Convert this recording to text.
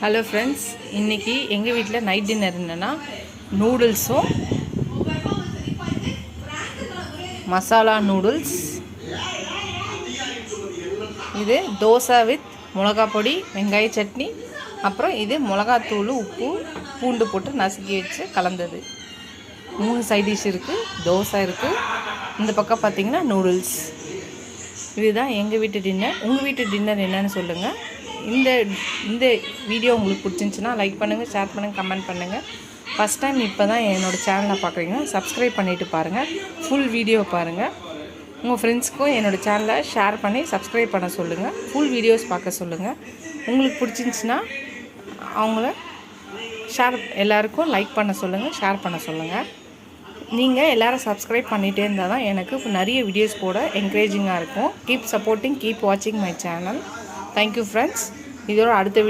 Hello friends, இன்றைக்கி எங்கள் வீட்டில் நைட் டின்னர் என்னென்னா நூடுல்ஸும் மசாலா நூடுல்ஸ், இது தோசை வித் மிளகா பொடி, வெங்காய சட்னி, அப்புறம் இது மிளகாத்தூள், உப்பு, பூண்டு போட்டு நசுக்கி வச்சு கலந்தது. 3 சைட் டிஷ் இருக்குது. தோசை இருக்குது, இந்த பக்கம் பார்த்திங்கன்னா நூடுல்ஸ். இதுதான் எங்கள் வீட்டு டின்னர். உங்கள் வீட்டு டின்னர் என்னன்னு சொல்லுங்கள். இந்த வீடியோ உங்களுக்கு பிடிச்சிருந்துச்சின்னா லைக் பண்ணுங்கள், ஷேர் பண்ணுங்கள், கமெண்ட் பண்ணுங்கள். ஃபஸ்ட் டைம் இப்போ தான் என்னோடய சேனலை பார்க்குறீங்கன்னா சப்ஸ்கிரைப் பண்ணிவிட்டு பாருங்கள். ஃபுல் வீடியோ பாருங்கள். உங்கள் ஃப்ரெண்ட்ஸ்க்கும் என்னோடய சேனலை ஷேர் பண்ணி சப்ஸ்கிரைப் பண்ண சொல்லுங்கள். ஃபுல் வீடியோஸ் பார்க்க சொல்லுங்கள். உங்களுக்கு பிடிச்சிருந்துச்சின்னா அவங்கள எல்லாருக்கும் லைக் பண்ண சொல்லுங்கள், ஷேர் பண்ண சொல்லுங்கள். நீங்கள் எல்லோரும் சப்ஸ்கிரைப் பண்ணிகிட்டே இருந்தால் தான் எனக்கு நிறைய வீடியோஸ் போட என்கரேஜிங்காக இருக்கும். கீப் சப்போர்ட்டிங், கீப் வாட்சிங் மை சேனல். Thank you friends. இதோட அடுத்த வீடியோ